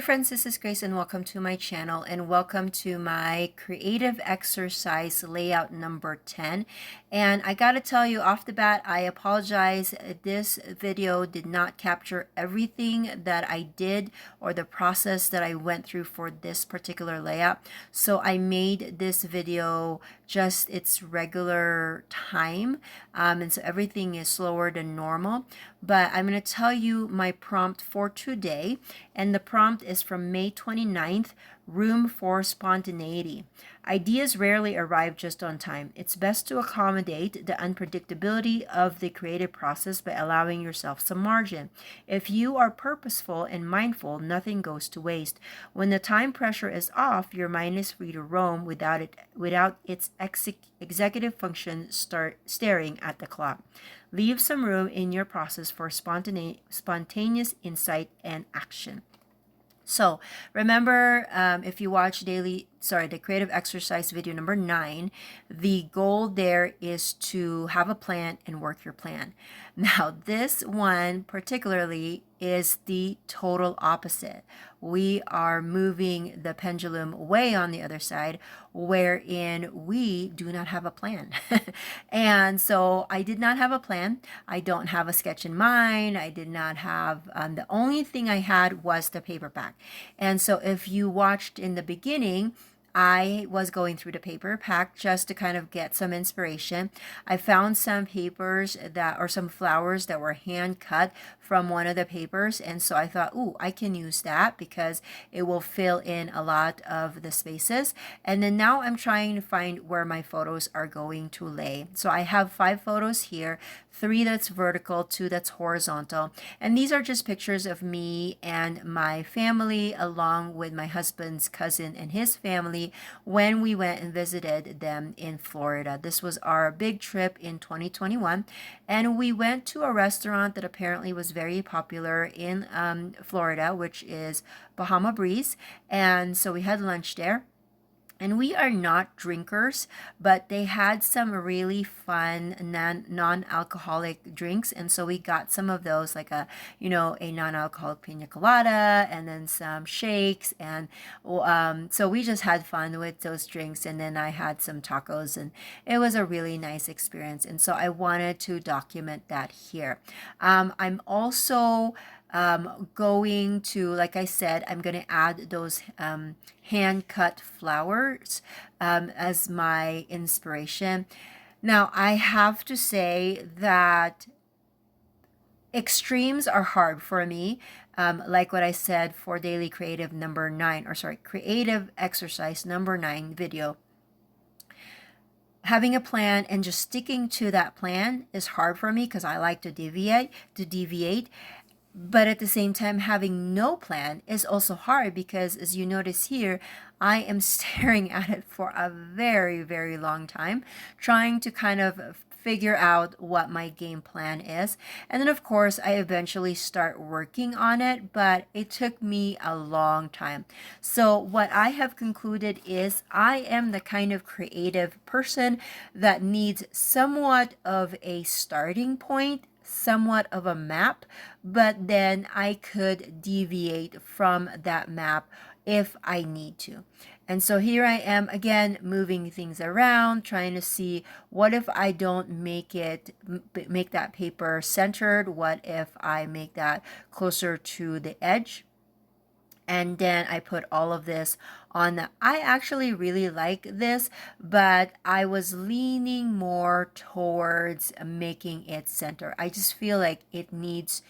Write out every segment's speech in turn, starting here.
friends, this is Grace and welcome to my channel and welcome to my creative exercise layout number 10. And I gotta tell you off the bat, I apologize. This video did not capture everything that I did or the process that I went through for this particular layout. So I made this video just its regular time. And so everything is slower than normal. But I'm going to tell you my prompt for today. And the prompt is from May 29th, Room for Spontaneity. Ideas rarely arrive just on time. It's best to accommodate the unpredictability of the creative process by allowing yourself some margin. If you are purposeful and mindful, nothing goes to waste. When the time pressure is off, your mind is free to roam without its executive function staring at the clock. Leave some room in your process for spontaneous insight and action. So remember, if you watch the creative exercise video number 9, the goal there is to have a plan and work your plan. Now, this one particularly is the total opposite. We are moving the pendulum way on the other side, wherein we do not have a plan. And so I did not have a plan. I don't have a sketch in mind. I did not have, the only thing I had was the paperback. And so if you watched in the beginning, I was going through the paper pack just to kind of get some inspiration. I found some papers or some flowers that were hand cut from one of the papers. And so I thought, ooh, I can use that because it will fill in a lot of the spaces. And then now I'm trying to find where my photos are going to lay. So I have 5 photos here, 3 that's vertical, 2 that's horizontal. And these are just pictures of me and my family along with my husband's cousin and his family when we went and visited them in Florida. This was our big trip in 2021, and we went to a restaurant that apparently was very popular in Florida, which is Bahama Breeze. And so we had lunch there. And we are not drinkers, but they had some really fun non-alcoholic drinks. And so we got some of those, like a non-alcoholic pina colada and then some shakes. And so we just had fun with those drinks. And then I had some tacos and it was a really nice experience. And so I wanted to document that here. I'm also going to, like I said, I'm going to add those hand cut flowers as my inspiration. Now, I have to say that extremes are hard for me. Like what I said for daily creative number 9, creative exercise number 9 video. Having a plan and just sticking to that plan is hard for me because I like to deviate. But at the same time, having no plan is also hard because, as you notice here, I am staring at it for a very, very long time, trying to kind of figure out what my game plan is. And then, of course, I eventually start working on it, but it took me a long time. So what I have concluded is I am the kind of creative person that needs somewhat of a starting point, somewhat of a map, but then I could deviate from that map if I need to. And so here I am again moving things around, trying to see what if I don't make that paper centered, what if I make that closer to the edge. And then I put all of this on I actually really like this, but I was leaning more towards making it center. I just feel like it needs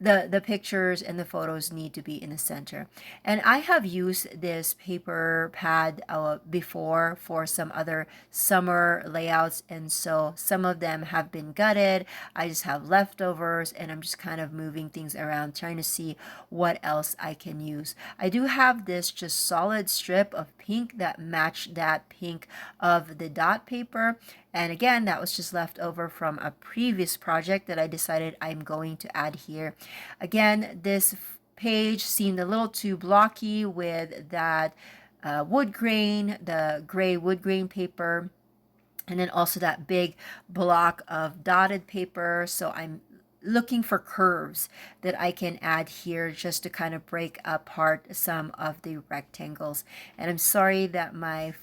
the pictures and the photos need to be in the center. And I have used this paper pad before for some other summer layouts, and so some of them have been gutted. I just have leftovers and I'm just kind of moving things around, trying to see what else I can use. I do have this just solid strip of pink that matched that pink of the dot paper. And again, that was just left over from a previous project that I decided I'm going to add here. Again, this page seemed a little too blocky with that wood grain, the gray wood grain paper, and then also that big block of dotted paper. So I'm looking for curves that I can add here just to kind of break apart some of the rectangles. And I'm sorry that my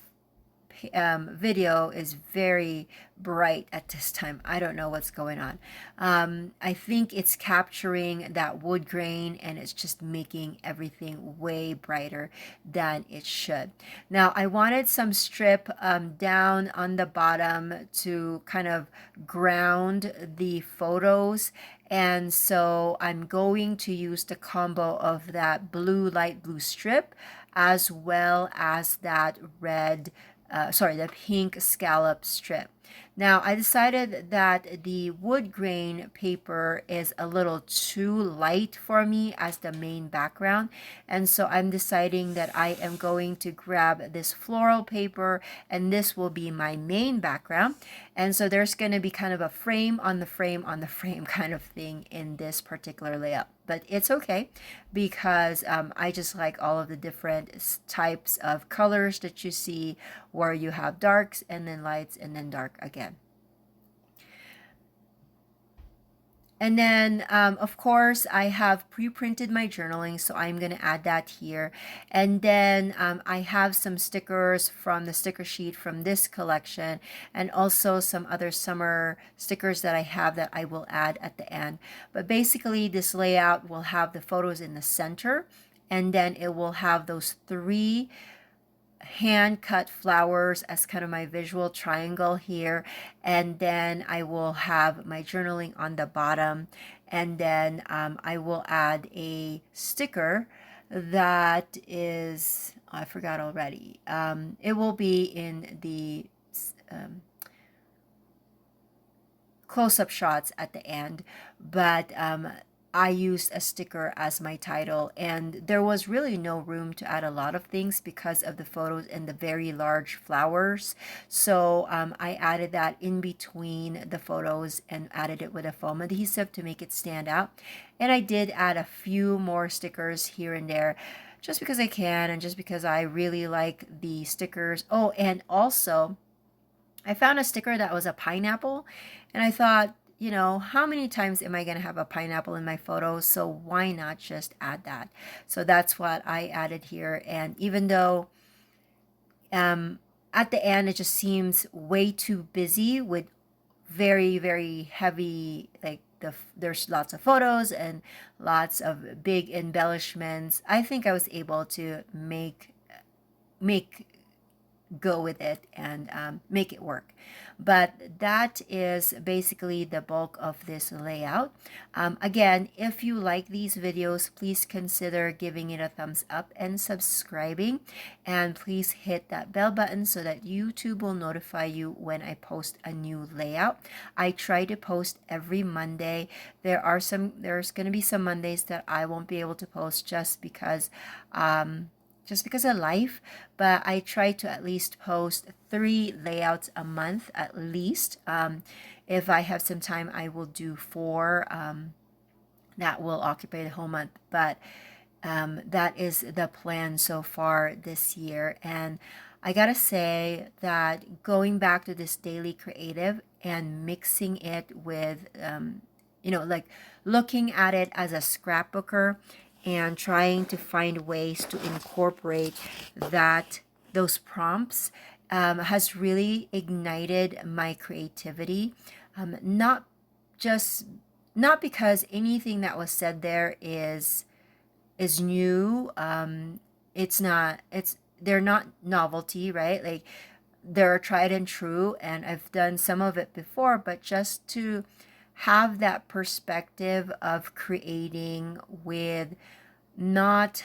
video is very bright at this time. I don't know what's going on. I think it's capturing that wood grain and it's just making everything way brighter than it should. Now I wanted some strip down on the bottom to kind of ground the photos, and so I'm going to use the combo of that blue, light blue strip as well as that red the pink scallop strip. Now I decided that the wood grain paper is a little too light for me as the main background, and so I'm deciding that I am going to grab this floral paper and this will be my main background. And so there's going to be kind of a frame on the frame on the frame kind of thing in this particular layout. But it's okay because I just like all of the different types of colors that you see, where you have darks and then lights and then dark again. And then, of course, I have pre-printed my journaling, so I'm going to add that here. And then I have some stickers from the sticker sheet from this collection, and also some other summer stickers that I have that I will add at the end. But basically, this layout will have the photos in the center, and then it will have those 3 hand cut flowers as kind of my visual triangle here, and then I will have my journaling on the bottom, and then I will add a sticker that is, I forgot already, it will be in the close-up shots at the end, but I used a sticker as my title, and there was really no room to add a lot of things because of the photos and the very large flowers. So I added that in between the photos and added it with a foam adhesive to make it stand out. And I did add a few more stickers here and there just because I can and just because I really like the stickers. Oh, and also I found a sticker that was a pineapple, and I thought, you know, how many times am I going to have a pineapple in my photos? So why not just add that? So that's what I added here. And even though at the end it just seems way too busy with very, very heavy, like there's lots of photos and lots of big embellishments, I think I was able to make go with it and make it work. But that is basically the bulk of this layout. Again, if you like these videos, please consider giving it a thumbs up and subscribing, and please hit that bell button so that YouTube will notify you when I post a new layout. I try to post every Monday. There's going to be some Mondays that I won't be able to post just because of life, but I try to at least post 3 layouts a month at least. If I have some time, I will do 4. That will occupy the whole month, but that is the plan so far this year. And I gotta say that going back to this daily creative and mixing it with, like looking at it as a scrapbooker and trying to find ways to incorporate those prompts has really ignited my creativity. Not because anything that was said there is new. They're not novelty, right? Like, they're tried and true, and I've done some of it before, but just to have that perspective of creating with not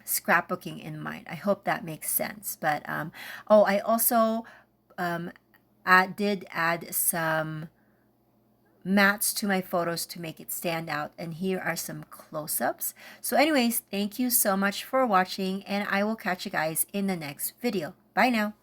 scrapbooking in mind. I hope that makes sense. But I also did add some mats to my photos to make it stand out, and here are some close-ups. So anyways, thank you so much for watching, and I will catch you guys in the next video. Bye now.